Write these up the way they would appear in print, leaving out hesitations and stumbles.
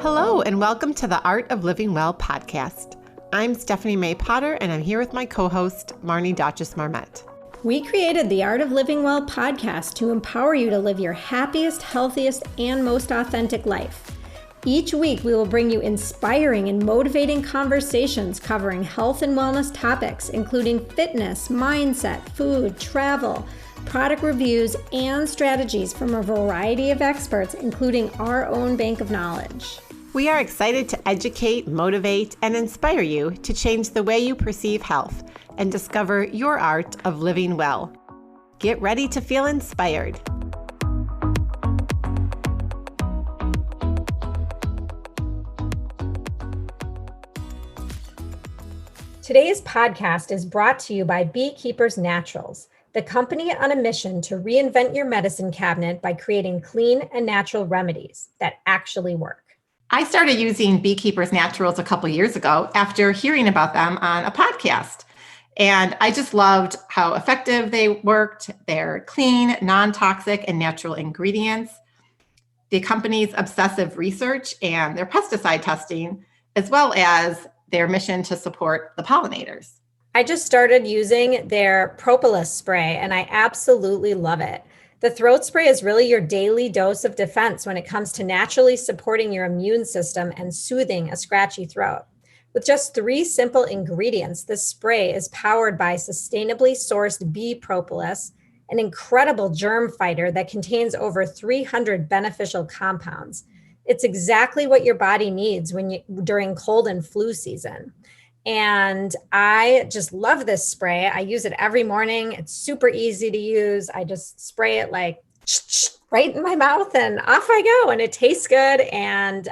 Hello, and welcome to the Art of Living Well podcast. I'm Stephanie May Potter, and I'm here with my co-host, Marnie Dotches-Marmette. We created the Art of Living Well podcast to empower you to live your happiest, healthiest, and most authentic life. Each week, we will bring you inspiring and motivating conversations covering health and wellness topics, including fitness, mindset, food, travel, product reviews, and strategies from a variety of experts, including our own bank of knowledge. We are excited to educate, motivate, and inspire you to change the way you perceive health and discover your art of living well. Get ready to feel inspired. Today's podcast is brought to you by Beekeepers Naturals, the company on a mission to reinvent your medicine cabinet by creating clean and natural remedies that actually work. I started using Beekeepers Naturals a couple years ago after hearing about them on a podcast. And I just loved how effective they worked. They're clean, non-toxic, and natural ingredients. The company's obsessive research and their pesticide testing, as well as their mission to support the pollinators. I just started using their propolis spray, and I absolutely love it. The throat spray is really your daily dose of defense when it comes to naturally supporting your immune system and soothing a scratchy throat. With just 3 simple ingredients, this spray is powered by sustainably sourced bee propolis, an incredible germ fighter that contains over 300 beneficial compounds. It's exactly what your body needs during cold and flu season. And I just love this spray. I use it every morning. It's super easy to use. I just spray it like right in my mouth and off I go. And it tastes good. And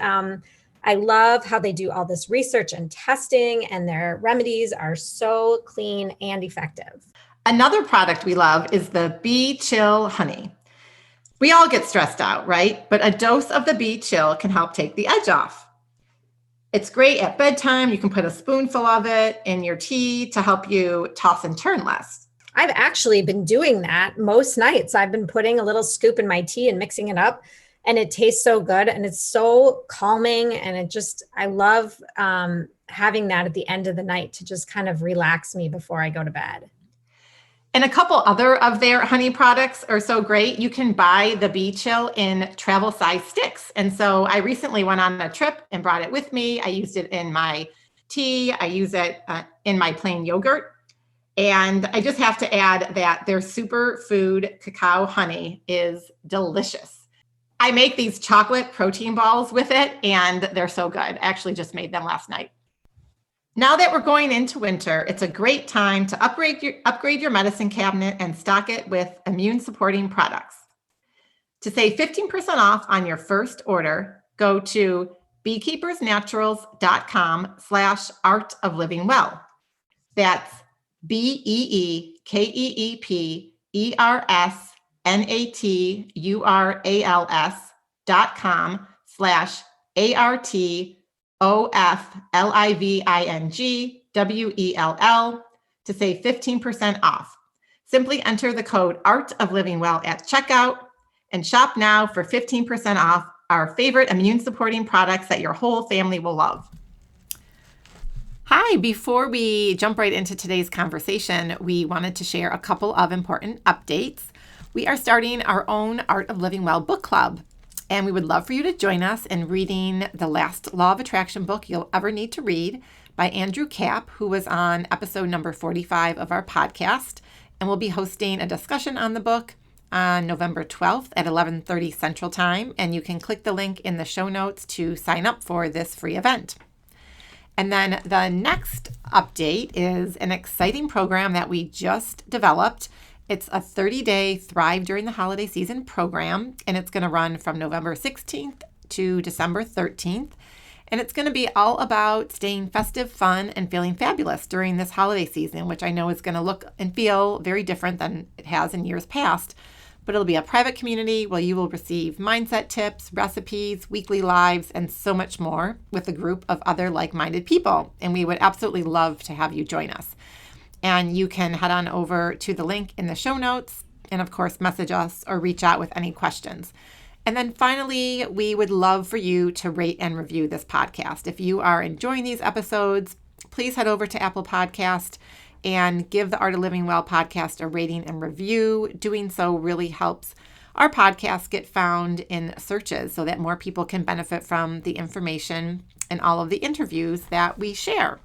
I love how they do all this research and testing, and their remedies are so clean and effective. Another product we love is the Bee Chill Honey. We all get stressed out, right? But a dose of the Bee Chill can help take the edge off. It's great at bedtime. You can put a spoonful of it in your tea to help you toss and turn less. I've actually been doing that most nights. I've been putting a little scoop in my tea and mixing it up, and it tastes so good and it's so calming. And I love having that at the end of the night to just kind of relax me before I go to bed. And a couple other of their honey products are so great. You can buy the Bee Chill in travel size sticks. And so I recently went on a trip and brought it with me. I used it in my tea. I use it in my plain yogurt. And I just have to add that their superfood cacao honey is delicious. I make these chocolate protein balls with it, and they're so good. I actually just made them last night. Now that we're going into winter, it's a great time to upgrade your medicine cabinet and stock it with immune-supporting products. To save 15% off on your first order, go to beekeepersnaturals.com/artoflivingwell. That's beekeepersnaturals.com/ARTOFLIVINGWELL to save 15% off. Simply enter the code Art of Living Well at checkout and shop now for 15% off our favorite immune supporting products that your whole family will love. Hi, before we jump right into today's conversation, we wanted to share a couple of important updates. We are starting our own Art of Living Well book club. And we would love for you to join us in reading the last Law of Attraction book you'll ever need to read by Andrew Kapp, who was on episode number 45 of our podcast. And we'll be hosting a discussion on the book on November 12th at 11:30 Central Time. And you can click the link in the show notes to sign up for this free event. And then the next update is an exciting program that we just developed. It's a 30-day Thrive During the Holiday Season program, and it's going to run from November 16th to December 13th. And it's going to be all about staying festive, fun, and feeling fabulous during this holiday season, which I know is going to look and feel very different than it has in years past. But it'll be a private community where you will receive mindset tips, recipes, weekly lives, and so much more with a group of other like-minded people. And we would absolutely love to have you join us. And you can head on over to the link in the show notes and, of course, message us or reach out with any questions. And then finally, we would love for you to rate and review this podcast. If you are enjoying these episodes, please head over to Apple Podcast and give the Art of Living Well podcast a rating and review. Doing so really helps our podcast get found in searches so that more people can benefit from the information and all of the interviews that we share.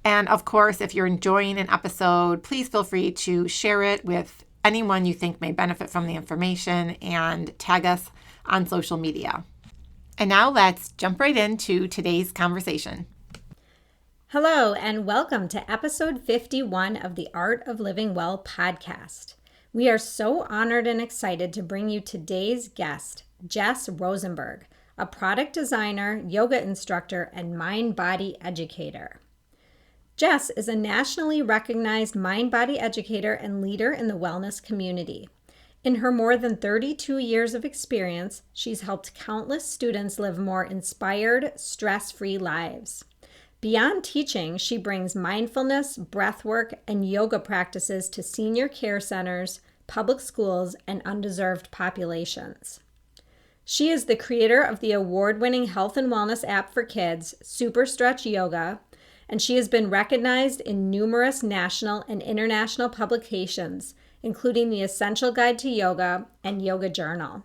And of course, if you're enjoying an episode, please feel free to share it with anyone you think may benefit from the information and tag us on social media. And now let's jump right into today's conversation. Hello, and welcome to episode 51 of the Art of Living Well podcast. We are so honored and excited to bring you today's guest, Jes Rosenberg, a product designer, yoga instructor, and mind-body educator. Jes is a nationally recognized mind-body educator and leader in the wellness community. In her more than 32 years of experience, she's helped countless students live more inspired, stress-free lives. Beyond teaching, she brings mindfulness, breathwork, and yoga practices to senior care centers, public schools, and underserved populations. She is the creator of the award-winning health and wellness app for kids, Super Stretch Yoga, and she has been recognized in numerous national and international publications, including the Essential Guide to Yoga and Yoga Journal.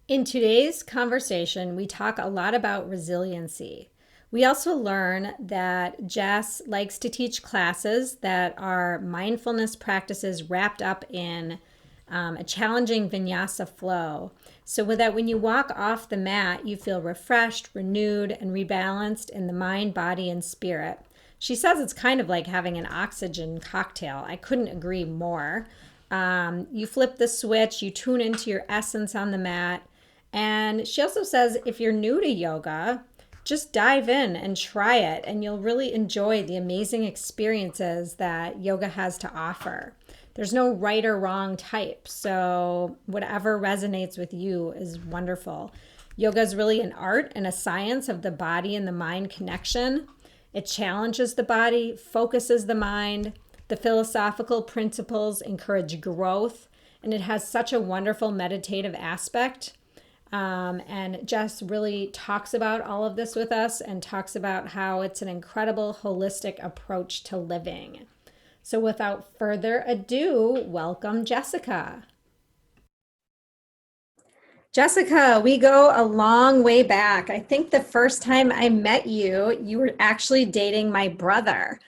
In today's conversation, we talk a lot about resiliency. We also learn that Jes likes to teach classes that are mindfulness practices wrapped up in a challenging vinyasa flow. So with that, when you walk off the mat, you feel refreshed, renewed, and rebalanced in the mind, body, and spirit. She says it's kind of like having an oxygen cocktail. I couldn't agree more. You flip the switch, you tune into your essence on the mat. And she also says if you're new to yoga, just dive in and try it, and you'll really enjoy the amazing experiences that yoga has to offer. There's no right or wrong type, so whatever resonates with you is wonderful. Yoga is really an art and a science of the body and the mind connection. It challenges the body, focuses the mind. The philosophical principles encourage growth, and it has such a wonderful meditative aspect. And Jes really talks about all of this with us and talks about how it's an incredible holistic approach to living. So without further ado, welcome Jessica. Jessica, we go a long way back. I think the first time I met you, you were actually dating my brother.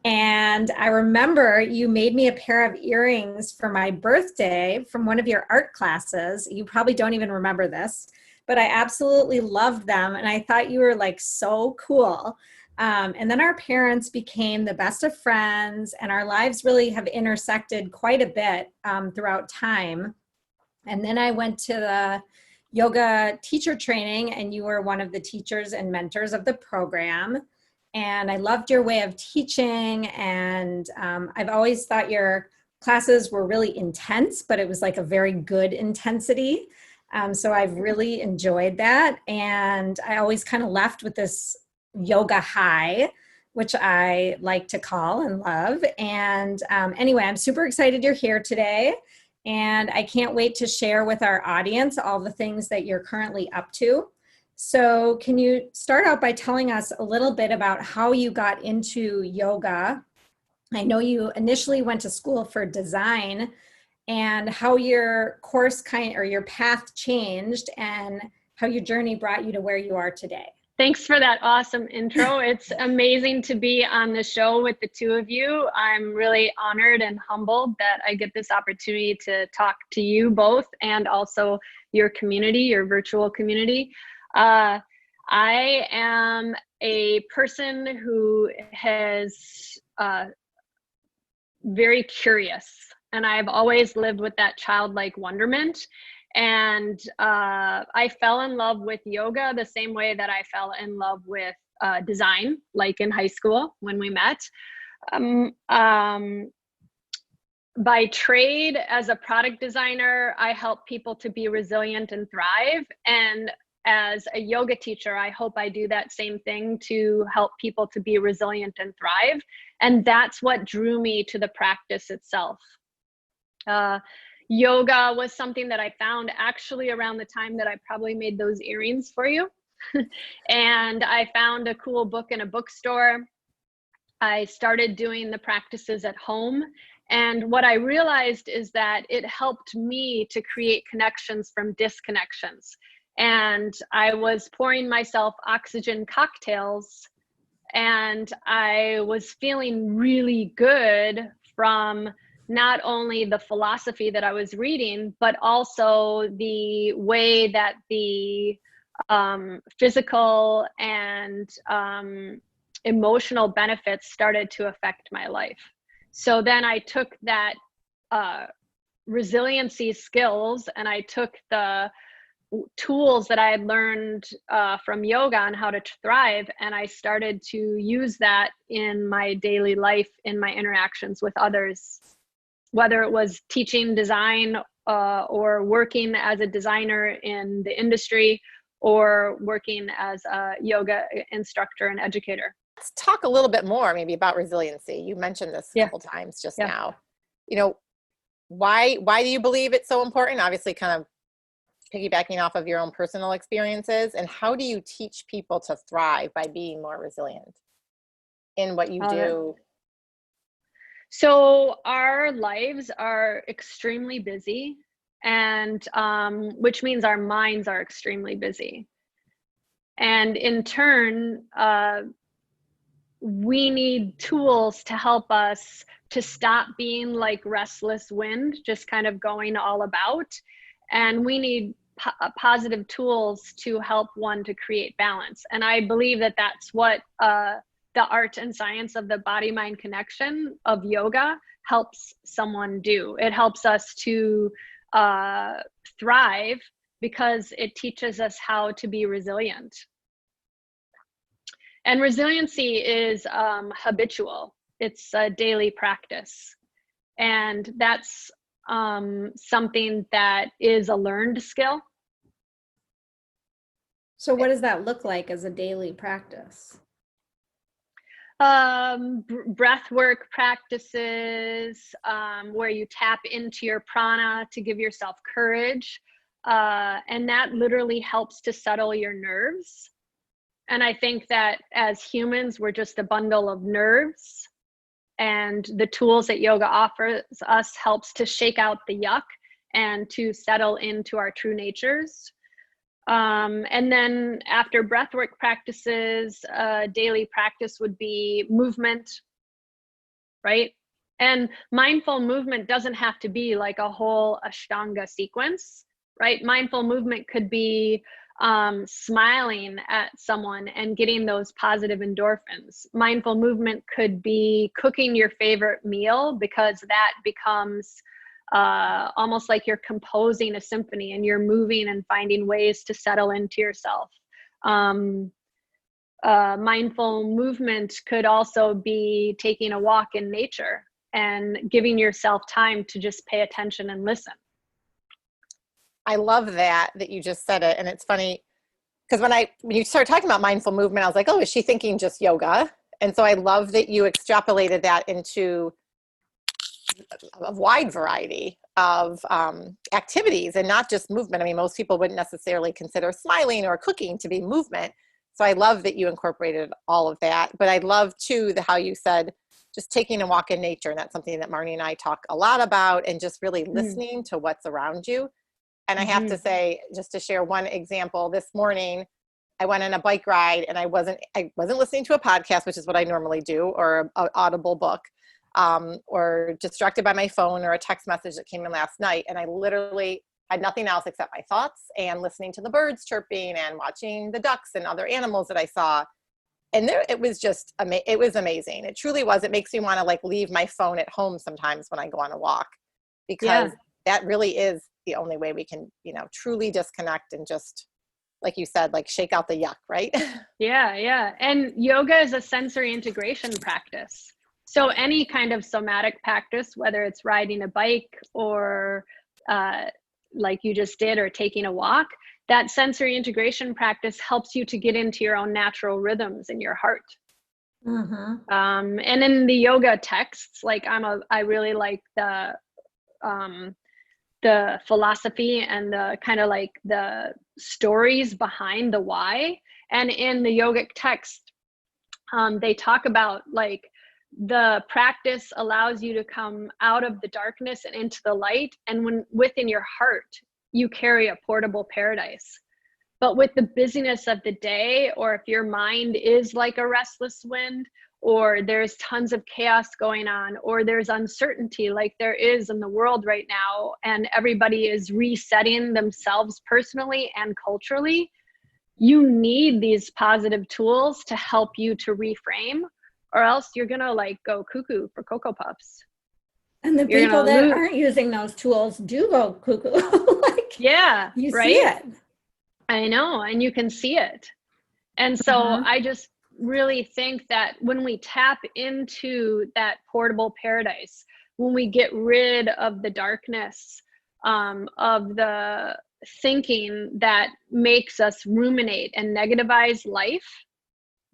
And I remember you made me a pair of earrings for my birthday from one of your art classes. You probably don't even remember this, but I absolutely loved them. And I thought you were like so cool. And then our parents became the best of friends, and our lives really have intersected quite a bit throughout time. And then I went to the yoga teacher training, and you were one of the teachers and mentors of the program. And I loved your way of teaching, and I've always thought your classes were really intense, but it was like a very good intensity. So I've really enjoyed that. And I always kind of left with this yoga high, which I like to call and love. And anyway, I'm super excited you're here today. And I can't wait to share with our audience all the things that you're currently up to. So can you start out by telling us a little bit about how you got into yoga? I know you initially went to school for design, and how your course or your path changed and how your journey brought you to where you are today. Thanks for that awesome intro. It's amazing to be on the show with the two of you. I'm really honored and humbled that I get this opportunity to talk to you both and also your community, your virtual community. I am a person who has very curious, and I've always lived with that childlike wonderment. And I fell in love with yoga the same way that I fell in love with design, like in high school when we met. By trade, as a product designer, I help people to be resilient and thrive. And as a yoga teacher, I hope I do that same thing to help people to be resilient and thrive. And that's what drew me to the practice itself. yoga was something that I found actually around the time that I probably made those earrings for you. And I found a cool book in a bookstore. I started doing the practices at home. And what I realized is that it helped me to create connections from disconnections. And I was pouring myself oxygen cocktails, and I was feeling really good from not only the philosophy that I was reading, but also the way that the physical and emotional benefits started to affect my life. So then I took that resiliency skills, and I took the tools that I had learned from yoga on how to thrive, and I started to use that in my daily life, in my interactions with others, whether it was teaching design or working as a designer in the industry, or working as a yoga instructor and educator. Let's talk a little bit more maybe about resiliency. You mentioned this a couple times just now. You know, why do you believe it's so important? Obviously, kind of piggybacking off of your own personal experiences, and how do you teach people to thrive by being more resilient in what you do? So our lives are extremely busy, and which means our minds are extremely busy. And in turn, we need tools to help us to stop being like restless wind, just kind of going all about. And we need positive tools to help one to create balance. And I believe that that's what the art and science of the body-mind connection of yoga helps someone do. It helps us to thrive because it teaches us how to be resilient. And resiliency is habitual. It's a daily practice. And that's something that is a learned skill. So what does that look like as a daily practice? Breath work practices, where you tap into your prana to give yourself courage. And that literally helps to settle your nerves. And I think that as humans, we're just a bundle of nerves. And the tools that yoga offers us helps to shake out the yuck and to settle into our true natures. And then after breathwork practices, daily practice would be movement, right? And mindful movement doesn't have to be like a whole Ashtanga sequence, right? Mindful movement could be smiling at someone and getting those positive endorphins. Mindful movement could be cooking your favorite meal, because that becomes almost like you're composing a symphony and you're moving and finding ways to settle into yourself. Mindful movement could also be taking a walk in nature and giving yourself time to just pay attention and listen. I love that you just said it. And it's funny because when you started talking about mindful movement, I was like, oh, is she thinking just yoga? And so I love that you extrapolated that into a wide variety of activities and not just movement. I mean, most people wouldn't necessarily consider smiling or cooking to be movement. So I love that you incorporated all of that. But I love too how you said just taking a walk in nature. And that's something that Marnie and I talk a lot about, and just really listening to what's around you. And I have to say, just to share one example, this morning I went on a bike ride and I wasn't listening to a podcast, which is what I normally do, or an audible book, or distracted by my phone or a text message that came in last night. And I literally had nothing else except my thoughts and listening to the birds chirping and watching the ducks and other animals that I saw. And it was just, it was amazing. It truly was. It makes me want to like leave my phone at home sometimes when I go on a walk, because that really is the only way we can, truly disconnect and just, like you said, like shake out the yuck, right? Yeah. And yoga is a sensory integration practice. So any kind of somatic practice, whether it's riding a bike or like you just did, or taking a walk, that sensory integration practice helps you to get into your own natural rhythms in your heart. And in the yoga texts, like I really like the the philosophy and the kind of like the stories behind the why. And in the yogic text, they talk about like the practice allows you to come out of the darkness and into the light. And when within your heart, you carry a portable paradise. But with the busyness of the day, or if your mind is like a restless wind, or there's tons of chaos going on, or there's uncertainty like there is in the world right now, and everybody is resetting themselves personally and culturally, you need these positive tools to help you to reframe, or else you're gonna like go cuckoo for Cocoa Puffs. And the people that aren't using those tools do go cuckoo. Like, yeah, you right? see it. I know, and you can see it. And so I just really think that when we tap into that portable paradise, when we get rid of the darkness, of the thinking that makes us ruminate and negativize life,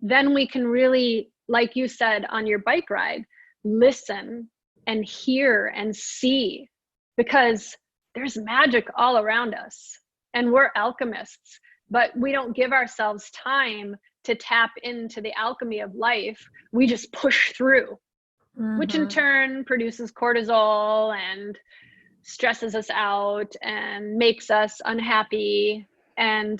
then we can really, like you said on your bike ride, listen and hear and see, because there's magic all around us and we're alchemists, but we don't give ourselves time to tap into the alchemy of life. We just push through, which in turn produces cortisol and stresses us out and makes us unhappy. And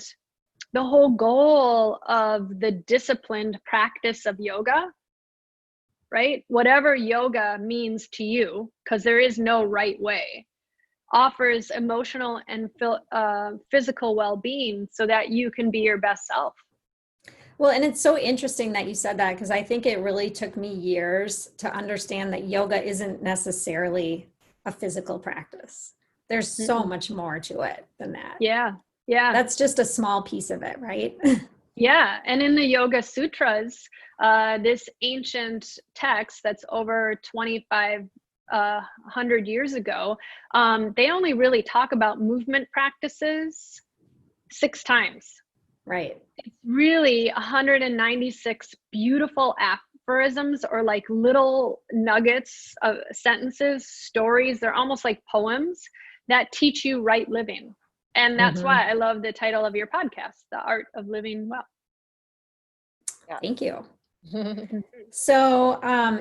the whole goal of the disciplined practice of yoga, right? Whatever yoga means to you, because there is no right way, offers emotional and physical well-being so that you can be your best self. Well, and it's so interesting that you said that, because I think it really took me years to understand that yoga isn't necessarily a physical practice. There's so much more to it than that. Yeah. Yeah. That's just a small piece of it, right? Yeah. And in the Yoga Sutras, this ancient text that's over 2,500 years ago, they only really talk about movement practices 6 times. Right. It's really 196 beautiful aphorisms, or like little nuggets of sentences, stories. They're almost like poems that teach you right living. And that's why I love the title of your podcast, The Art of Living Well. Yeah. Thank you. So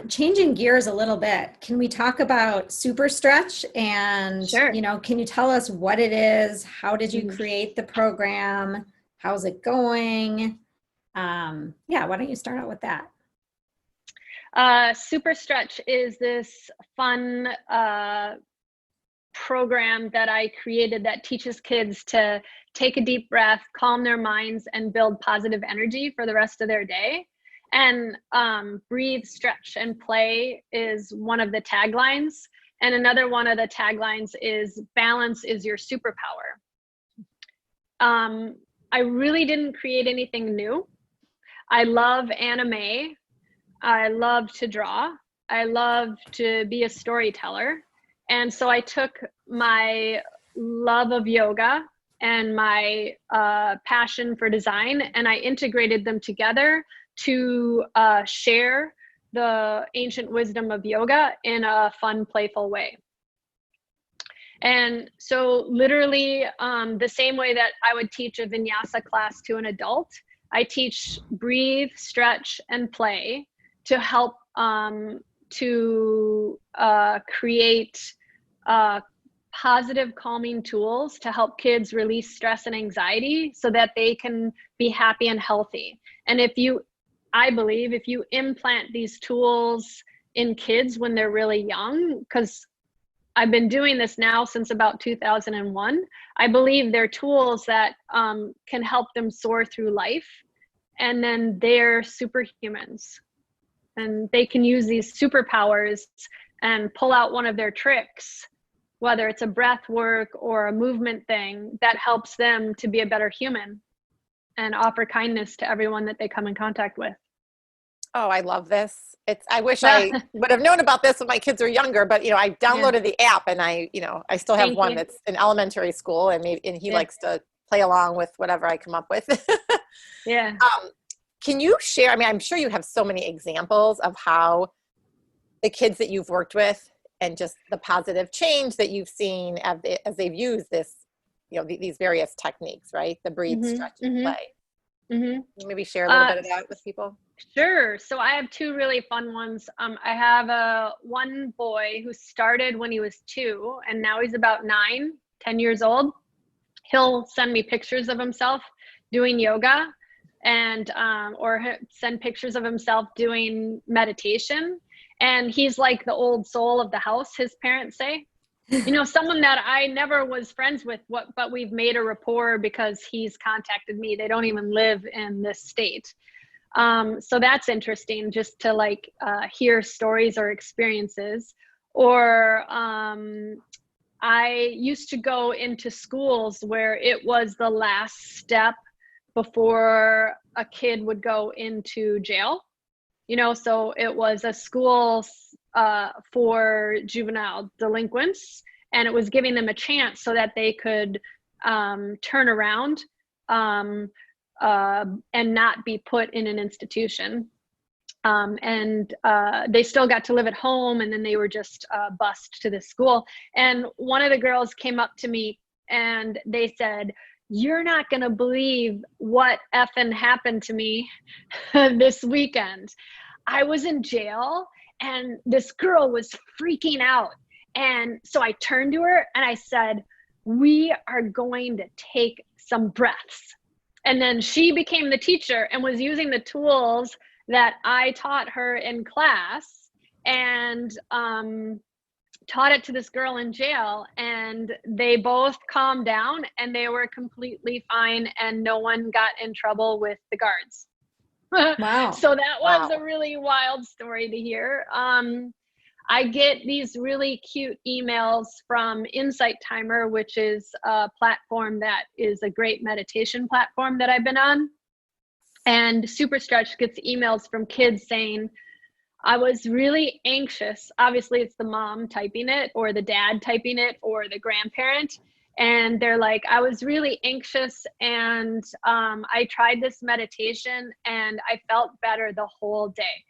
changing gears a little bit, can we talk about Super Stretch? And, Sure. Can you tell us what it is? How did you create the program? How's it going? Why don't you start out with that? Super Stretch is this fun program that I created that teaches kids to take a deep breath, calm their minds, and build positive energy for the rest of their day. And breathe, stretch, and play is one of the taglines. And another one of the taglines is balance is your superpower. I really didn't create anything new. I love anime. I love to draw. I love to be a storyteller. And so I took my love of yoga and my passion for design, and I integrated them together to share the ancient wisdom of yoga in a fun, playful way. And so literally the same way that I would teach a vinyasa class to an adult, I teach breathe, stretch, and play to help to create positive calming tools to help kids release stress and anxiety so that they can be happy and healthy. And I believe if you implant these tools in kids when they're really young, because I've been doing this now since about 2001, I believe they're tools that can help them soar through life, and then they're superhumans. And they can use these superpowers and pull out one of their tricks, whether it's a breath work or a movement thing that helps them to be a better human and offer kindness to everyone that they come in contact with. Oh, I love this. I wish I would have known about this when my kids were younger, but I downloaded the app, and I still have one that's in elementary school, and he likes to play along with whatever I come up with. Yeah. Can you share, I'm sure you have so many examples of how the kids that you've worked with and just the positive change that you've seen as they've used this, these various techniques, right? The breathe, stretch, and play. Can you maybe share a little bit of that with people? Sure. So I have two really fun ones. I have one boy who started when he was 2, and now he's about 9, 10 years old. He'll send me pictures of himself doing yoga, and or send pictures of himself doing meditation. And he's like the old soul of the house, his parents say. Someone that I never was friends with, but we've made a rapport because he's contacted me. They don't even live in this state. So that's interesting, just to hear stories or experiences. Or I used to go into schools where it was the last step before a kid would go into jail. So it was a school for juvenile delinquents, and it was giving them a chance so that they could turn around and not be put in an institution. And they still got to live at home, and then they were just bused to the school. And one of the girls came up to me and they said, "You're not going to believe what effing happened to me this weekend. I was in jail and this girl was freaking out. And so I turned to her and I said, 'We are going to take some breaths.' And then she became the teacher and was using the tools that I taught her in class, and taught it to this girl in jail, and they both calmed down and they were completely fine, and no one got in trouble with the guards." Wow. So that was a really wild story to hear. I get these really cute emails from Insight Timer, which is a platform that is a great meditation platform that I've been on. And Super Stretch gets emails from kids saying, "I was really anxious." Obviously, it's the mom typing it, or the dad typing it, or the grandparent. And they're like, "I was really anxious, and I tried this meditation and I felt better the whole day."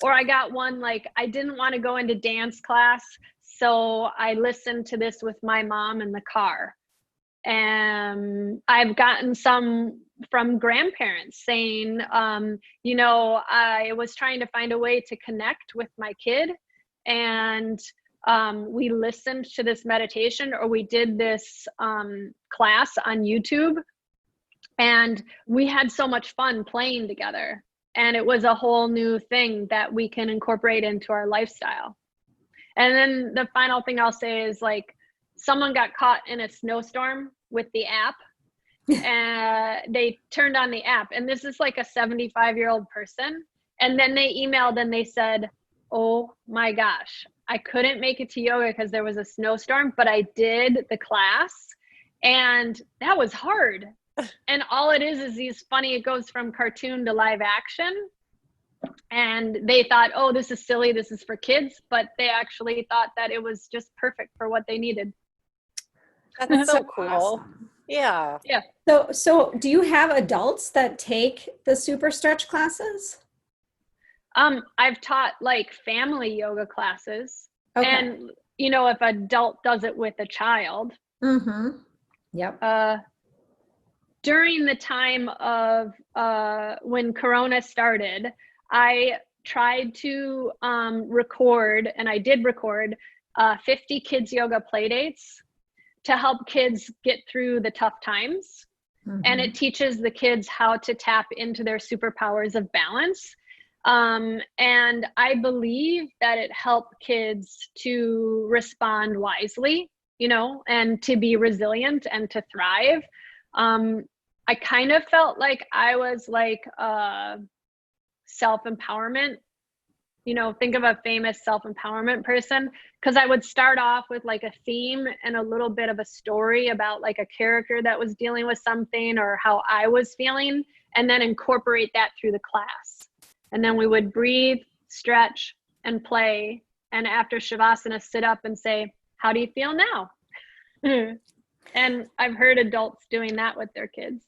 Or I got one like, "I didn't want to go into dance class, so I listened to this with my mom in the car." And I've gotten some from grandparents saying, "I was trying to find a way to connect with my kid, and we listened to this meditation, or we did this class on YouTube, and we had so much fun playing together. And it was a whole new thing that we can incorporate into our lifestyle." And then the final thing I'll say is, someone got caught in a snowstorm with the app. And they turned on the app, and this is like a 75-year-old person. And then they emailed and they said, "Oh my gosh, I couldn't make it to yoga because there was a snowstorm, but I did the class, and that was hard." And all it is these funny, it goes from cartoon to live action. And they thought, "Oh, this is silly, this is for kids," but they actually thought that it was just perfect for what they needed. That's so cool. Awesome. Yeah. Yeah. So do you have adults that take the Super Stretch classes? I've taught family yoga classes. Okay. And if an adult does it with a child. Mm-hmm. Yep. During the time of when Corona started, I tried to record, and I did record 50 kids yoga play dates to help kids get through the tough times. Mm-hmm. And it teaches the kids how to tap into their superpowers of balance. And I believe that it helped kids to respond wisely, and to be resilient and to thrive. I kind of felt like I was self-empowerment. Think of a famous self-empowerment person, because I would start off with a theme and a little bit of a story about a character that was dealing with something or how I was feeling, and then incorporate that through the class. And then we would breathe, stretch, and play. And after Shavasana, sit up and say, "How do you feel now?" And I've heard adults doing that with their kids.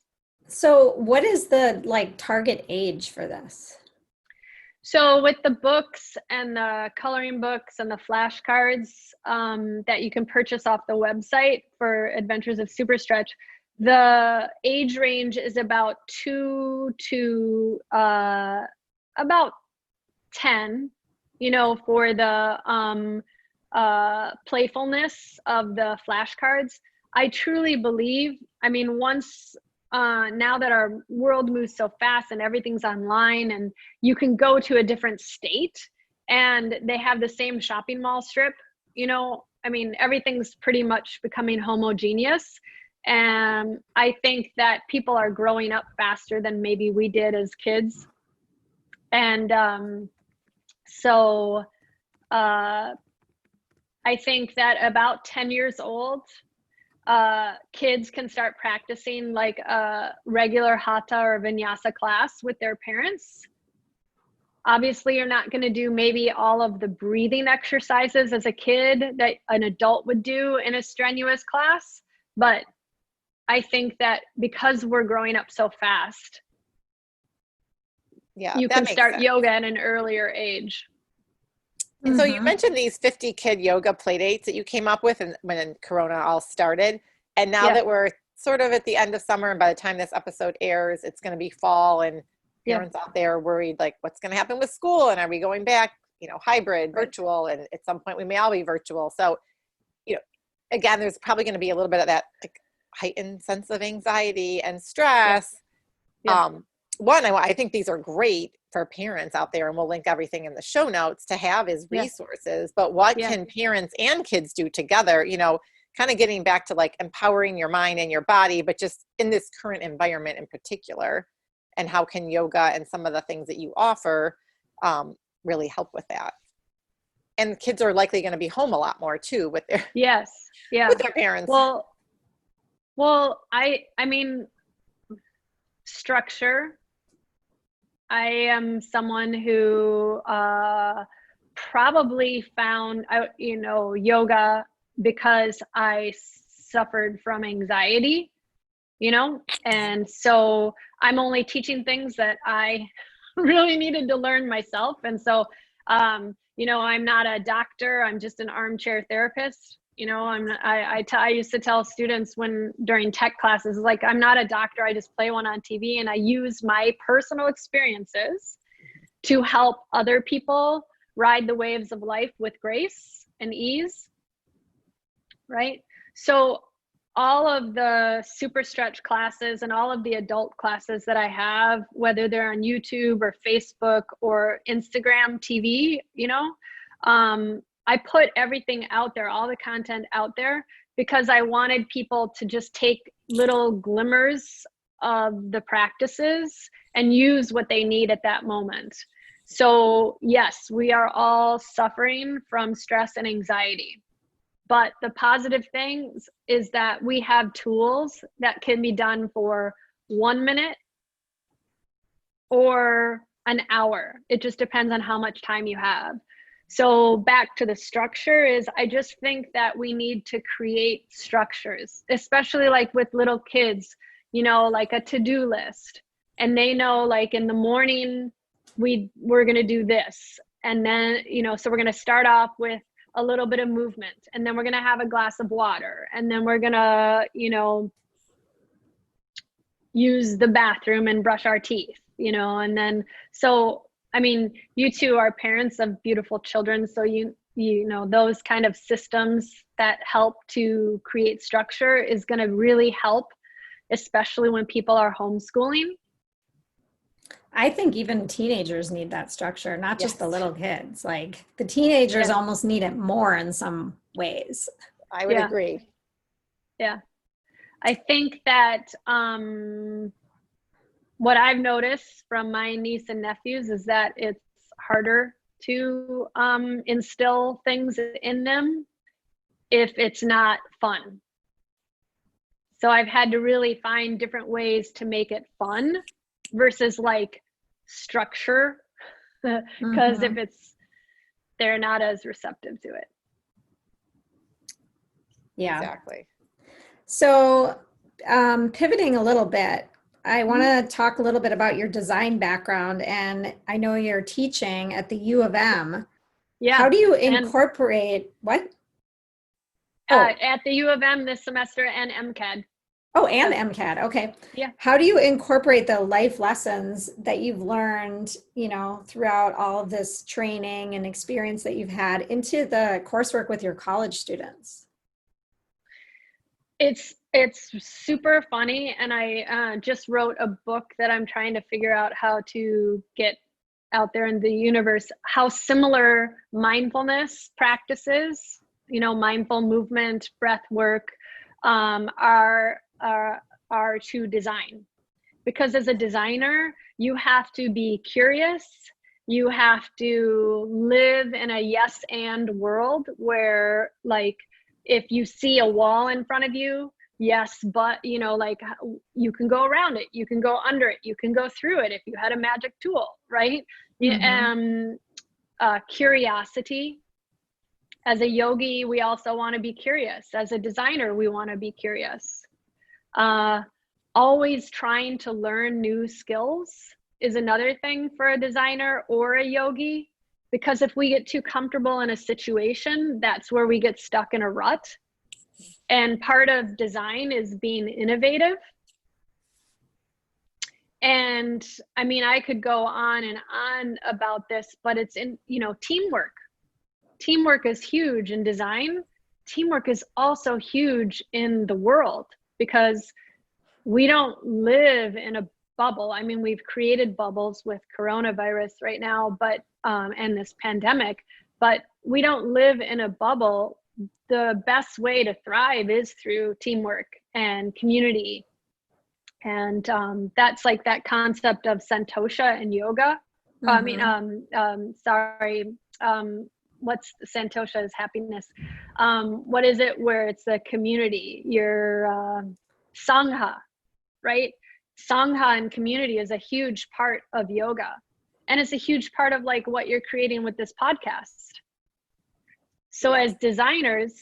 So what is the target age for this? So with the books and the coloring books and the flashcards that you can purchase off the website for Adventures of Super Stretch, the age range is about 2 to about 10, for the playfulness of the flashcards. I truly believe, once now that our world moves so fast and everything's online and you can go to a different state and they have the same shopping mall strip, everything's pretty much becoming homogeneous. And I think that people are growing up faster than maybe we did as kids. And so I think that about 10 years old, kids can start practicing like a regular hatha or vinyasa class with their parents. Obviously, you're not going to do maybe all of the breathing exercises as a kid that an adult would do in a strenuous class. But I think that because we're growing up so fast, you can start yoga at an earlier age. And so you mentioned these 50 kid yoga play dates that you came up with when Corona all started. And now that we're sort of at the end of summer, and by the time this episode airs, it's going to be fall, and parents out there are worried, like, what's going to happen with school? And are we going back, hybrid, virtual? And at some point we may all be virtual. So, again, there's probably going to be a little bit of that like heightened sense of anxiety and stress. I think these are great for parents out there, and we'll link everything in the show notes to have as resources. But what can parents and kids do together, kind of getting back to like empowering your mind and your body, but just in this current environment in particular, and how can yoga and some of the things that you offer really help with that? And kids are likely going to be home a lot more too with their with their parents. Well, I mean, structure. I am someone who probably found, yoga because I suffered from anxiety, and so I'm only teaching things that I really needed to learn myself. And so, I'm not a doctor. I'm just an armchair therapist. I used to tell students during tech classes, like, I'm not a doctor. I just play one on TV, and I use my personal experiences to help other people ride the waves of life with grace and ease. Right. So all of the super stretch classes and all of the adult classes that I have, whether they're on YouTube or Facebook or Instagram TV, I put everything out there, all the content out there, because I wanted people to just take little glimmers of the practices and use what they need at that moment. So yes, we are all suffering from stress and anxiety. But the positive things is that we have tools that can be done for 1 minute or an hour. It just depends on how much time you have. So back to the structure is, I just think that we need to create structures, especially like with little kids, like a to-do list. And they know, like, in the morning, we're going to do this. And then, so we're going to start off with a little bit of movement, and then we're going to have a glass of water, and then we're going to, use the bathroom and brush our teeth, and then, so, you two are parents of beautiful children. So, those kind of systems that help to create structure is going to really help, especially when people are homeschooling. I think even teenagers need that structure, not just the little kids. Like, the teenagers almost need it more in some ways. I would agree. Yeah. I think that what I've noticed from my niece and nephews is that it's harder to instill things in them if it's not fun. So I've had to really find different ways to make it fun versus like structure, because if they're not as receptive to it. Yeah, exactly. So pivoting a little bit, I want to talk a little bit about your design background, and I know you're teaching at the U of M. Yeah. How do you And incorporate what? Oh, at the U of M this semester and MCAD. oh, and MCAD. Okay. Yeah. How do you incorporate the life lessons that you've learned, throughout all of this training and experience that you've had into the coursework with your college students? It's super funny, and I just wrote a book that I'm trying to figure out how to get out there in the universe, how similar mindfulness practices, mindful movement, breath work, are to design. Because as a designer, you have to be curious. You have to live in a yes and world where, like, if you see a wall in front of you, yes, but you can go around it, you can go under it, you can go through it if you had a magic tool, right? Curiosity. As a yogi, we also want to be curious. As a designer, we want to be curious. Always trying to learn new skills is another thing for a designer or a yogi, because if we get too comfortable in a situation, that's where we get stuck in a rut. And part of design is being innovative. And I mean, I could go on and on about this, but it's in, teamwork. Teamwork is huge in design. Teamwork is also huge in the world, because we don't live in a bubble. I mean, we've created bubbles with coronavirus right now, but and this pandemic, but we don't live in a bubble. The best way to thrive is through teamwork and community. And that's like that concept of santosha in yoga. What's santosha is happiness. What is it where it's the community, your sangha, right? Sangha and community is a huge part of yoga. And it's a huge part of like what you're creating with this podcast. So as designers,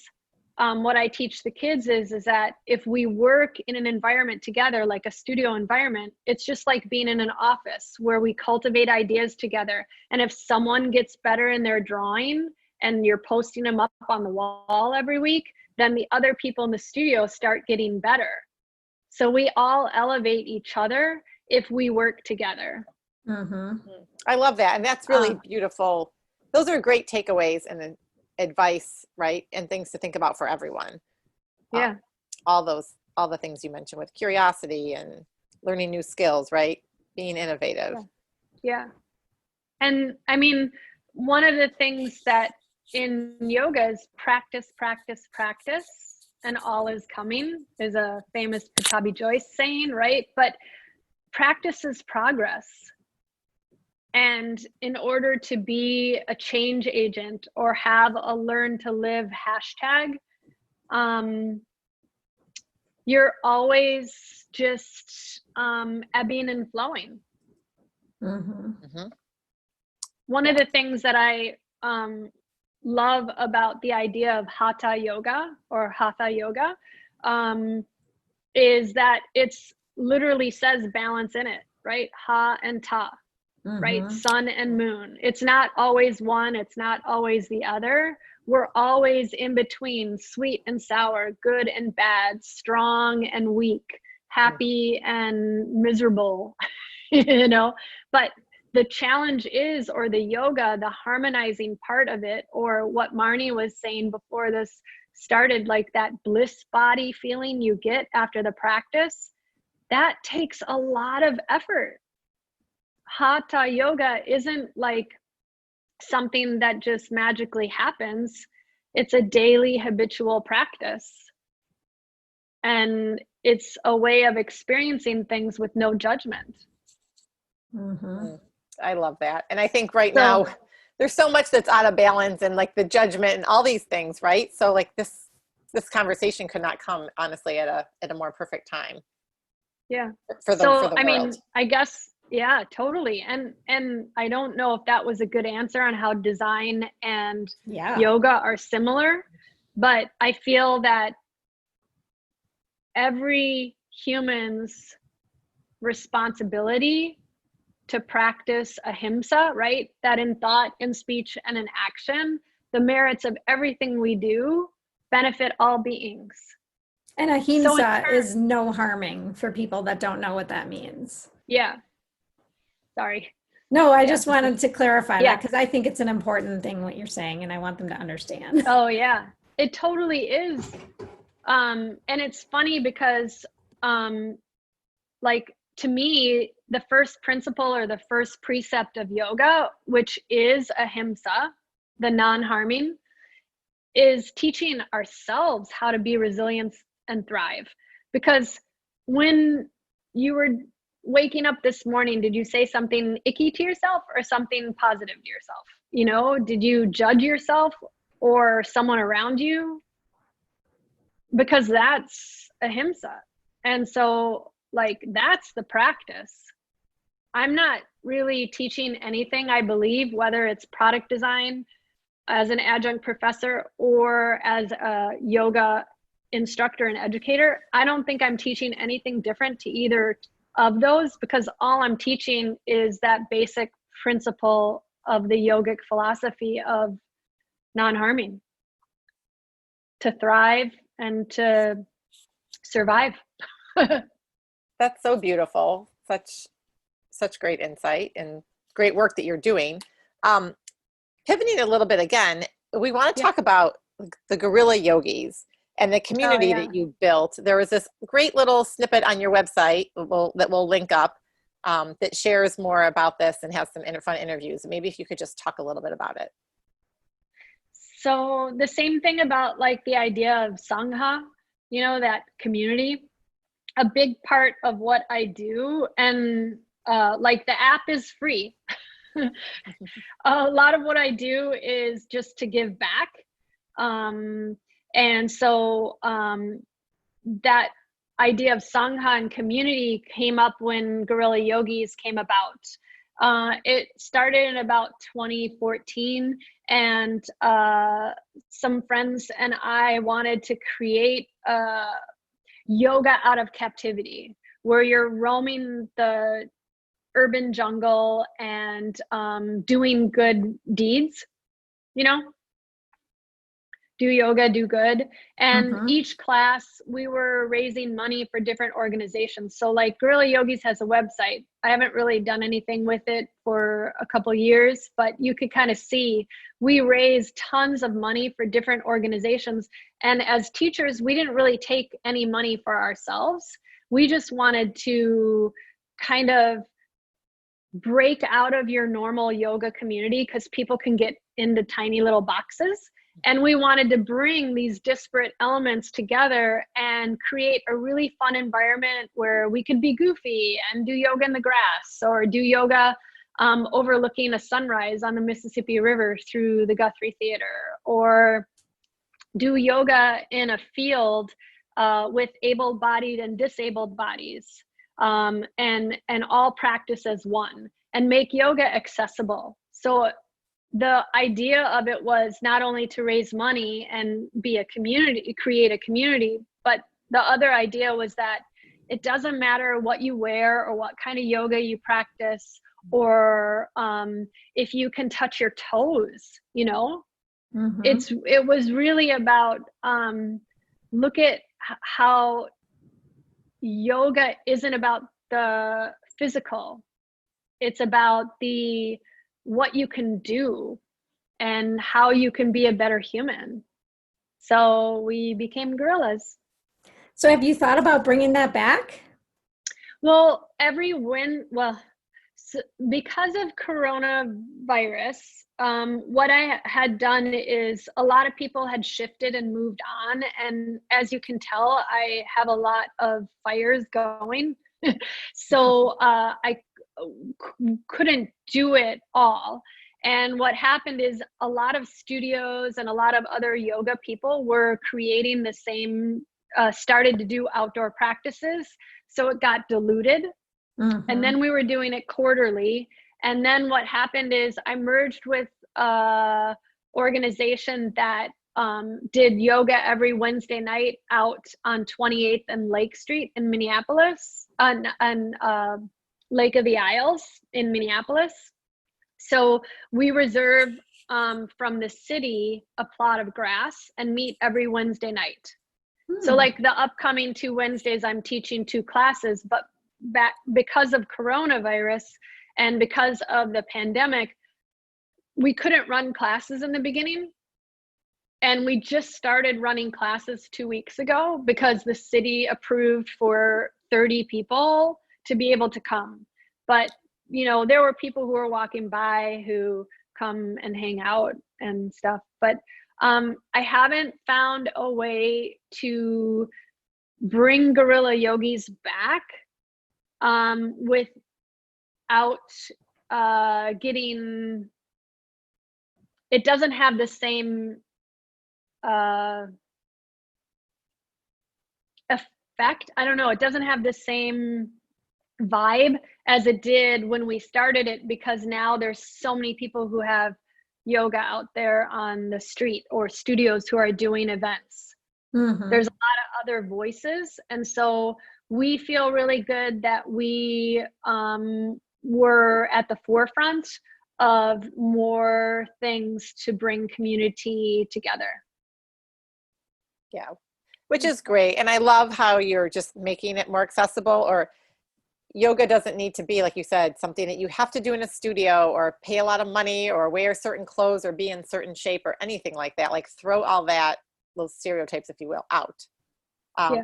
what I teach the kids is that if we work in an environment together, like a studio environment, it's just like being in an office where we cultivate ideas together. And if someone gets better in their drawing and you're posting them up on the wall every week, then the other people in the studio start getting better. So we all elevate each other if we work together. I love that. And that's really beautiful. Those are great takeaways and advice, right? And things to think about for everyone. Yeah. All the things you mentioned with curiosity and learning new skills, right? Being innovative. Yeah. And I mean, one of the things that in yoga is practice, practice, practice, and all is coming is a famous Patabi Joyce saying, right? But practice is progress. And in order to be a change agent or have a learn to live hashtag, you're always just ebbing and flowing. One of the things that I love about the idea of hatha yoga or hatha yoga is that it's literally says balance in it, right? Ha and ta. Right? Sun and moon. It's not always one, it's not always the other. We're always in between, sweet and sour, good and bad, strong and weak, happy and miserable, But the challenge is, or the yoga, the harmonizing part of it, or what Marnie was saying before this started, like that bliss body feeling you get after the practice, that takes a lot of effort. Hatha yoga isn't like something that just magically happens. It's a daily habitual practice. And it's a way of experiencing things with no judgment. I love that. And I think right now there's so much that's out of balance and like the judgment and all these things, right? So like this conversation could not come honestly at a more perfect time. Yeah. For the world. I mean, I guess, yeah, totally. And I don't know if that was a good answer on how design and yoga are similar, but I feel that every human's responsibility to practice ahimsa, right? That in thought, in speech, and in action, the merits of everything we do benefit all beings. And So in ahimsa turn, is no harming for people that don't know what that means. yeah, sorry. No, I Yeah. just wanted to clarify Yeah. that because I think it's an important thing what you're saying, and I want them to understand. Oh yeah, it totally is. And it's funny because like to me, the first principle or the first precept of yoga, which is ahimsa, the non-harming, is teaching ourselves how to be resilient and thrive. Because when you were waking up this morning, did you say something icky to yourself or something positive to yourself? You know, did you judge yourself or someone around you? Because that's ahimsa. And so, like, that's the practice. I'm not really teaching anything, I believe, whether it's product design as an adjunct professor or as a yoga instructor and educator. I don't think I'm teaching anything different to either of those, because all I'm teaching is that basic principle of the yogic philosophy of non-harming, to thrive and to survive. That's so beautiful. Such great insight and great work that you're doing. Pivoting a little bit again, we want to talk about the guerrilla yogis and the community that you built. There was this great little snippet on your website that we'll link up that shares more about this and has some fun interviews. Maybe if you could just talk a little bit about it. So the same thing about like the idea of Sangha, you know, that community. A big part of what I do, and like the app is free. A lot of what I do is just to give back. And so that idea of Sangha and community came up when Guerrilla Yogis came about. It started in about 2014, and some friends and I wanted to create yoga out of captivity, where you're roaming the urban jungle and doing good deeds, you know, do yoga, do good. And each class we were raising money for different organizations. So like Guerrilla Yogis has a website. I haven't really done anything with it for a couple years, but you could kind of see we raised tons of money for different organizations. And as teachers, we didn't really take any money for ourselves. We just wanted to kind of break out of your normal yoga community, because people can get into tiny little boxes. And we wanted to bring these disparate elements together and create a really fun environment where we could be goofy and do yoga in the grass, or do yoga overlooking a sunrise on the Mississippi River through the Guthrie Theater, or do yoga in a field with able-bodied and disabled bodies, and all practice as one, and make yoga accessible. So the idea of it was not only to raise money and be a community, create a community, but the other idea was that it doesn't matter what you wear or what kind of yoga you practice, or if you can touch your toes, you know. It was really about look at how yoga isn't about the physical. It's about what you can do and how you can be a better human. So we became gorillas. So have you thought about bringing that back? Well, because of coronavirus, what I had done is a lot of people had shifted and moved on. And as you can tell, I have a lot of fires going. So I couldn't do it all. And what happened is a lot of studios and a lot of other yoga people were creating the same, started to do outdoor practices. So it got diluted. And then we were doing it quarterly. And then what happened is I merged with an organization that did yoga every Wednesday night out on 28th and Lake Street in Minneapolis, on Lake of the Isles in Minneapolis. So we reserve from the city a plot of grass and meet every Wednesday night. So like the upcoming 2 Wednesdays, I'm teaching 2 classes, but because of coronavirus and because of the pandemic, we couldn't run classes in the beginning. And we just started running classes 2 weeks ago because the city approved for 30 people to be able to come. But, you know, there were people who were walking by who come and hang out and stuff. But I haven't found a way to bring guerrilla yogis back without getting, it doesn't have the same effect. I don't know. It doesn't have the same vibe as it did when we started it, because now there's so many people who have yoga out there on the street or studios who are doing events. There's a lot of other voices. And so we feel really good that we were at the forefront of more things to bring community together. Yeah, which is great. And I love how you're just making it more accessible. Or yoga doesn't need to be, like you said, something that you have to do in a studio or pay a lot of money or wear certain clothes or be in certain shape or anything like that. Like throw all that, those stereotypes, if you will, out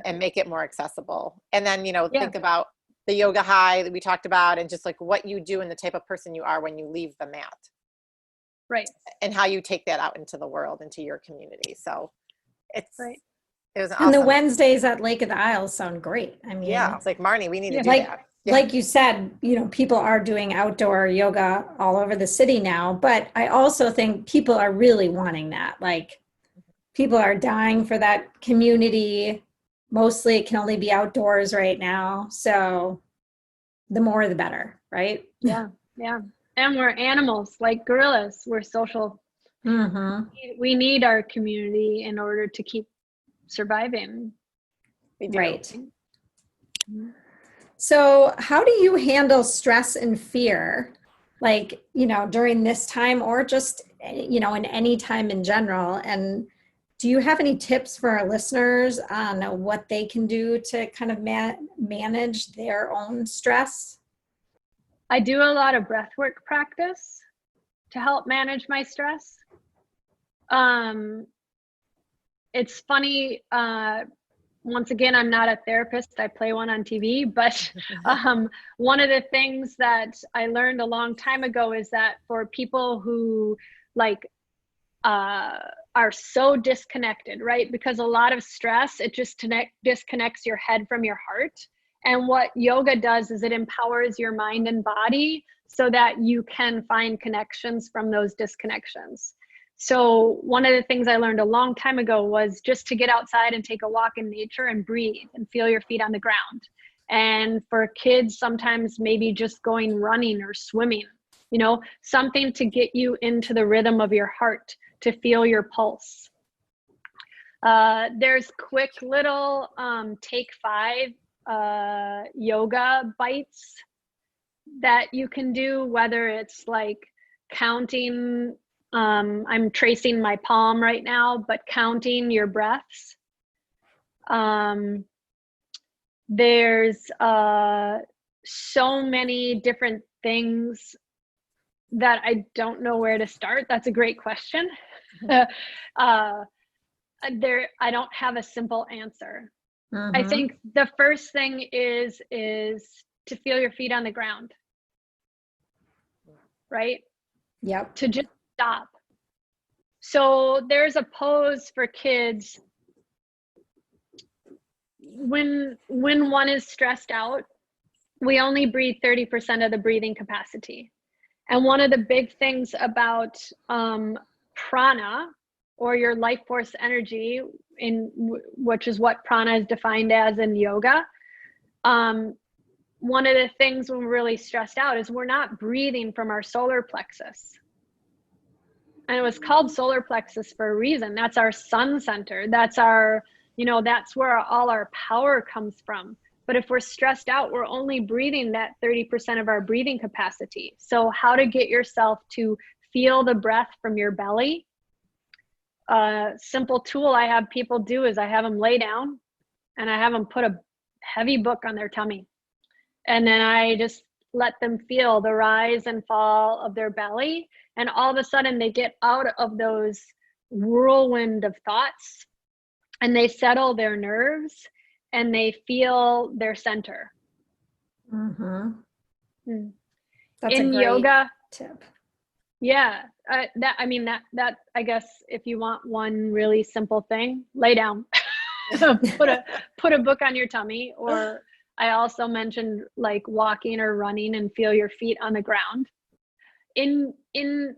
and make it more accessible. And then, you know, think about the yoga high that we talked about and just like what you do and the type of person you are when you leave the mat. Right. And how you take that out into the world, into your community. So it's right. It was And awesome. the Wednesdays at Lake of the Isles sound great. I mean, yeah, it's like, Marnie, we need to do that. Yeah. Like you said, you know, people are doing outdoor yoga all over the city now, but I also think people are really wanting that. Like people are dying for that community. Mostly it can only be outdoors right now. So the more, the better, right? Yeah. Yeah. And we're animals like gorillas. We're social. We need our community in order to keep surviving. We do. Right. So how do you handle stress and fear, like, you know, during this time or just, you know, in any time in general? And do you have any tips for our listeners on what they can do to kind of manage their own stress? I do a lot of breathwork practice to help manage my stress. It's funny, once again, I'm not a therapist. I play one on TV, but one of the things that I learned a long time ago is that for people who like are so disconnected, right? Because a lot of stress, it just disconnects your head from your heart. And what yoga does is it empowers your mind and body so that you can find connections from those disconnections. So one of the things I learned a long time ago was just to get outside and take a walk in nature and breathe and feel your feet on the ground. And for kids, sometimes maybe just going running or swimming, you know, something to get you into the rhythm of your heart, to feel your pulse. There's quick little take 5 yoga bites that you can do, whether it's like counting, I'm tracing my palm right now, but counting your breaths. There's so many different things that I don't know where to start. That's a great question. I don't have a simple answer. I think the first thing is to feel your feet on the ground, right? Yep. To just stop. So there's a pose for kids when one is stressed out. We only breathe 30% of the breathing capacity. And one of the big things about prana, or your life force energy, which is what prana is defined as in yoga. One of the things when we're really stressed out is we're not breathing from our solar plexus. And it was called solar plexus for a reason. That's our sun center. That's our, that's where all our power comes from. But if we're stressed out, we're only breathing that 30% of our breathing capacity. So how to get yourself to feel the breath from your belly. A simple tool I have people do is I have them lay down and I have them put a heavy book on their tummy. And then I just let them feel the rise and fall of their belly. And all of a sudden they get out of those whirlwind of thoughts and they settle their nerves and they feel their center. Mm-hmm. That's in a great yoga tip. Yeah, that I guess if you want one really simple thing, lay down, put a book on your tummy. Or I also mentioned like walking or running and feel your feet on the ground. In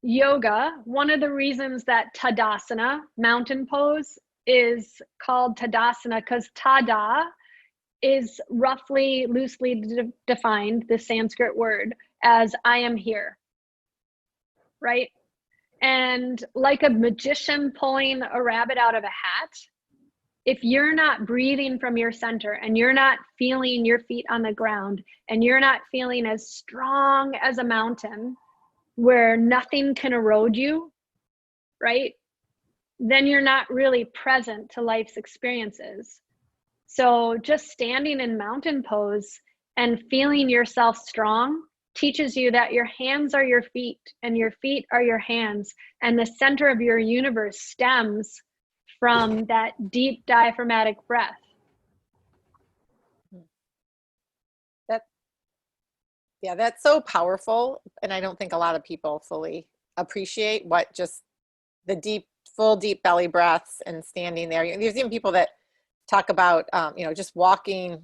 yoga, one of the reasons that Tadasana, mountain pose, is called Tadasana, because Tada is roughly, loosely defined, the Sanskrit word, as I am here, right? And like a magician pulling a rabbit out of a hat, if you're not breathing from your center and you're not feeling your feet on the ground and you're not feeling as strong as a mountain where nothing can erode you, right? Then you're not really present to life's experiences. So just standing in mountain pose and feeling yourself strong teaches you that your hands are your feet and your feet are your hands, and the center of your universe stems from that deep diaphragmatic breath. That's so powerful. And I don't think a lot of people fully appreciate what just the full deep belly breaths and standing there. There's even people that talk about, just walking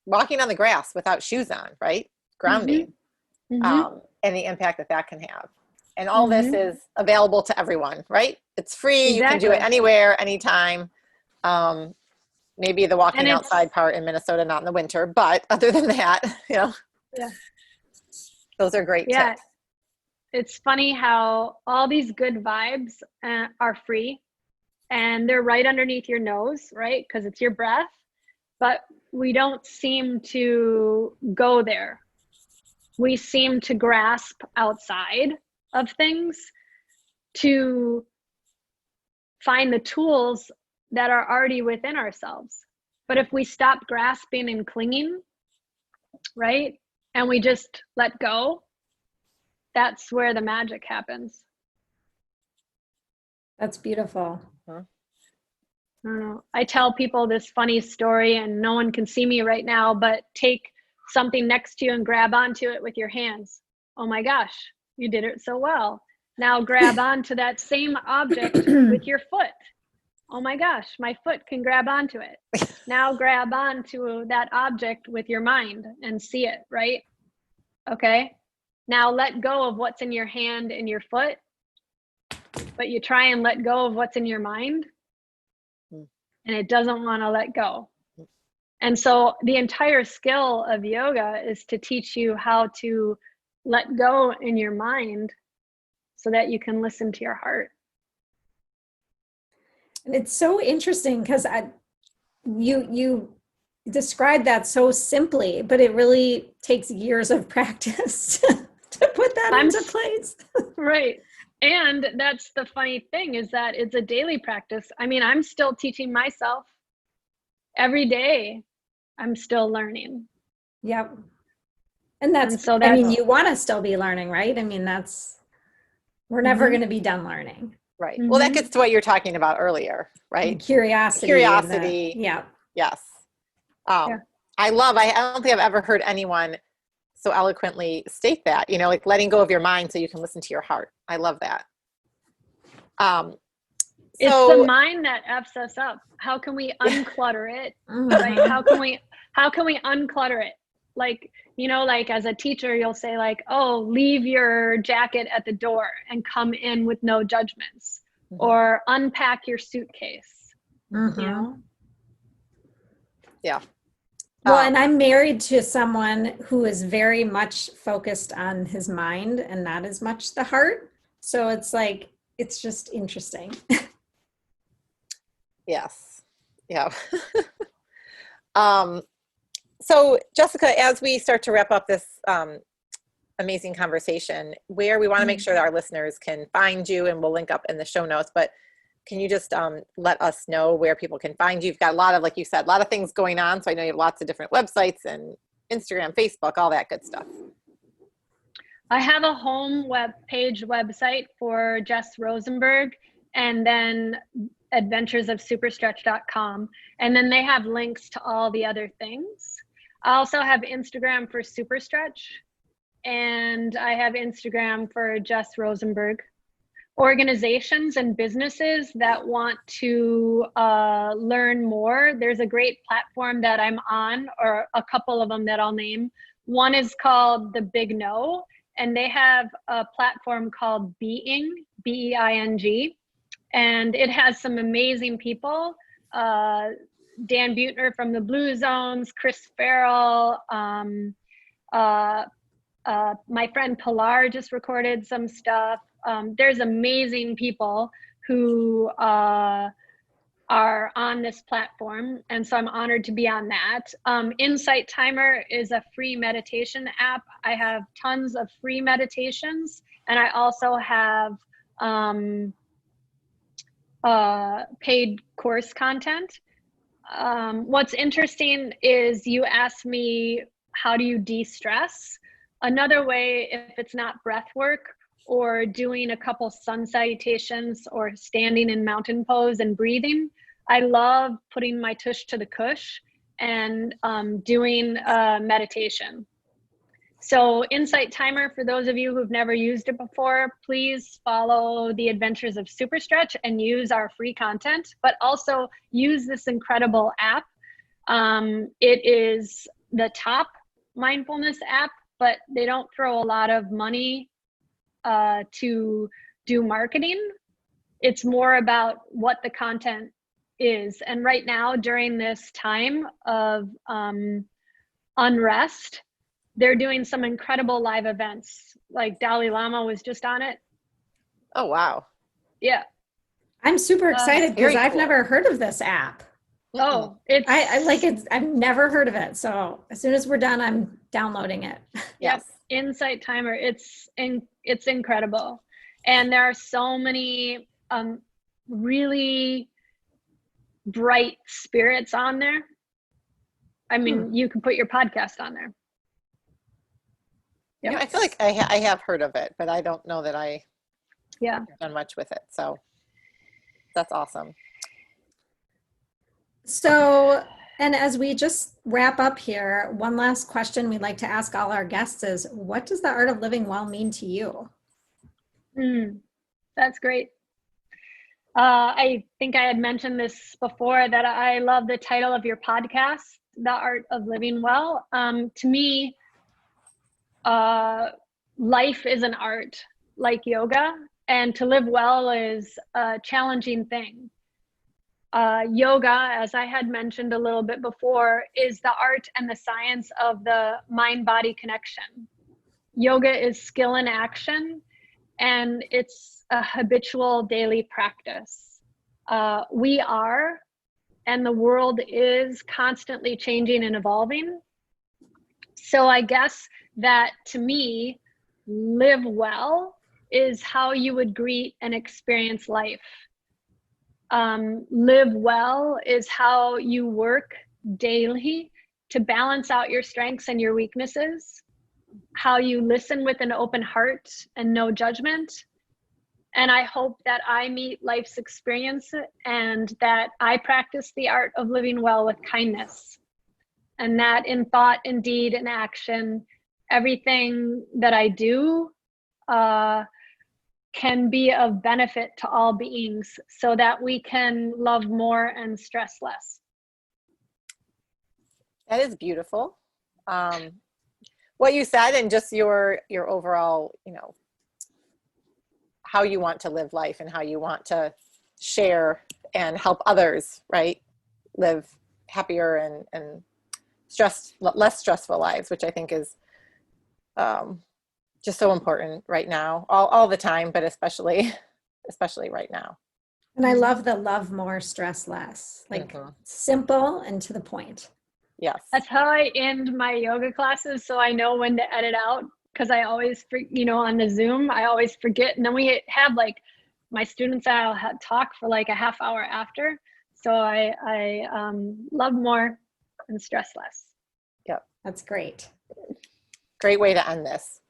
on the grass without shoes on, right? Grounding, and the impact that can have. And all this is available to everyone, right? It's free. Exactly. You can do it anywhere, anytime. Maybe the walking outside part in Minnesota, not in the winter, but other than that, Yeah. Those are great tips. It's funny how all these good vibes are free and they're right underneath your nose, right? Because it's your breath, but we don't seem to go there. We seem to grasp outside of things to find the tools that are already within ourselves. But if we stop grasping and clinging, right, and we just let go, that's where the magic happens. That's beautiful. I don't know. I tell people this funny story, and no one can see me right now, but take something next to you and grab onto it with your hands. Oh my gosh, you did it so well. Now grab onto that same object with your foot. Oh my gosh, my foot can grab onto it. Now grab onto that object with your mind and see it, right? Okay. Now let go of what's in your hand and your foot, but you try and let go of what's in your mind, and it doesn't want to let go. And so the entire skill of yoga is to teach you how to let go in your mind so that you can listen to your heart. And it's so interesting because you described that so simply, but it really takes years of practice to put that into place. Right. And that's the funny thing, is that it's a daily practice. I mean, I'm still teaching myself every day. I'm still learning. Yep. And I mean, you want to still be learning, right? I mean, we're never going to be done learning. Right. Well, that gets to what you're talking about earlier, right? And curiosity. Yeah. Yes. I don't think I've ever heard anyone so eloquently state that, like letting go of your mind so you can listen to your heart. I love that. It's the mind that F's us up. How can we unclutter it? Right? How can we unclutter it? Like, like as a teacher, you'll say like, oh, leave your jacket at the door and come in with no judgments, or unpack your suitcase, Yeah. Well, and I'm married to someone who is very much focused on his mind and not as much the heart. So it's like, it's just interesting. Yes. Yeah. So Jessica, as we start to wrap up this amazing conversation, where we want to make sure that our listeners can find you, and we'll link up in the show notes, but can you just let us know where people can find you? You've got a lot of, like you said, a lot of things going on. So I know you have lots of different websites and Instagram, Facebook, all that good stuff. I have a home website for Jes Rosenberg, and then adventuresofsuperstretch.com. And then they have links to all the other things. I also have Instagram for Superstretch, and I have Instagram for Jes Rosenberg. Organizations and businesses that want to learn more, there's a great platform that I'm on, or a couple of them that I'll name. One is called The Big No, and they have a platform called Being, B-E-I-N-G, and it has some amazing people. Dan Buettner from the Blue Zones, Chris Farrell, my friend Pilar just recorded some stuff. There's amazing people who are on this platform, and so I'm honored to be on that. Insight Timer is a free meditation app. I have tons of free meditations, and I also have paid course content. What's interesting is you asked me, how do you de-stress? Another way, if it's not breath work or doing a couple sun salutations or standing in mountain pose and breathing, I love putting my tush to the cush and doing meditation. So Insight Timer, for those of you who've never used it before, please follow the Adventures of Superstretch and use our free content, but also use this incredible app. It is the top mindfulness app, but they don't throw a lot of money to do marketing. It's more about what the content is. And right now, during this time of unrest, they're doing some incredible live events. Like Dalai Lama was just on it. Oh, wow. Yeah. I'm super excited because I've cool. never heard of this app. Oh, it's I like it. I've never heard of it. So as soon as we're done, I'm downloading it. Yep. Insight Timer. It's incredible. And there are so many really bright spirits on there. I mean, you can put your podcast on there. Yep. I feel like I have heard of it, but I don't know that I have done much with it. So that's awesome. So, and as we just wrap up here, one last question we'd like to ask all our guests is, what does the art of living well mean to you? That's great. I think I had mentioned this before, that I love the title of your podcast, The Art of Living Well. To me, life is an art, like yoga, and to live well is a challenging thing. Yoga, as I had mentioned a little bit before, is the art and the science of the mind-body connection. Yoga is skill in action, and it's a habitual daily practice. We are, and the world is constantly changing and evolving. So I guess that, to me, live well is how you would greet and experience life. Live well is how you work daily to balance out your strengths and your weaknesses, how you listen with an open heart and no judgment. And I hope that I meet life's experience and that I practice the art of living well with kindness. And that in thought, in deed, and action, everything that I do can be of benefit to all beings, so that we can love more and stress less. That is beautiful. What you said, and just your overall, how you want to live life and how you want to share and help others, right? Live happier and less stressful lives, which I think is just so important right now, all the time, but especially right now. And I love the love more, stress less, like simple and to the point. Yes. That's how I end my yoga classes. So I know when to edit out, because I always, on the Zoom, I always forget. And then we have like my students, I'll talk for like a half hour after. So I love more and stress less. Yep. That's great. Great way to end this.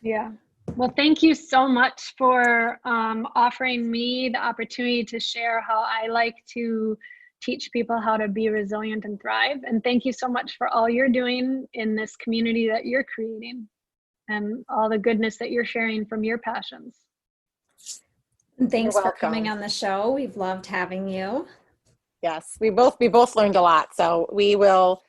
Yeah. Well, thank you so much for offering me the opportunity to share how I like to teach people how to be resilient and thrive. And thank you so much for all you're doing in this community that you're creating and all the goodness that you're sharing from your passions. And thanks for coming on the show. We've loved having you. Yes, we both learned a lot. So we will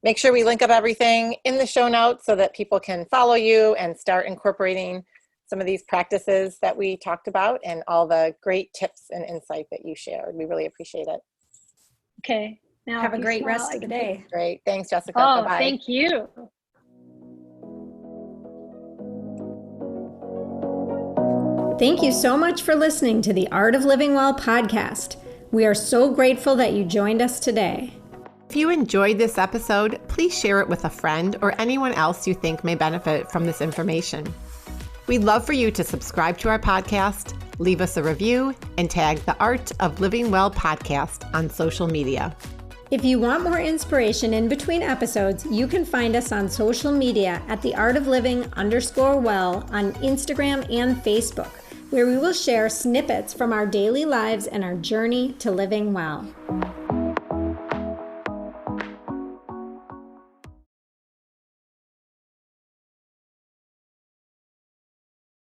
make sure we link up everything in the show notes so that people can follow you and start incorporating some of these practices that we talked about and all the great tips and insight that you shared. We really appreciate it. Okay. Now have a great rest of the day. Great. Thanks, Jessica. Oh, bye-bye. Thank you. Thank you so much for listening to the Art of Living Well podcast. We are so grateful that you joined us today. If you enjoyed this episode, please share it with a friend or anyone else you think may benefit from this information. We'd love for you to subscribe to our podcast, leave us a review, and tag the Art of Living Well podcast on social media. If you want more inspiration in between episodes, you can find us on social media at theartofliving_well on Instagram and Facebook, where we will share snippets from our daily lives and our journey to living well.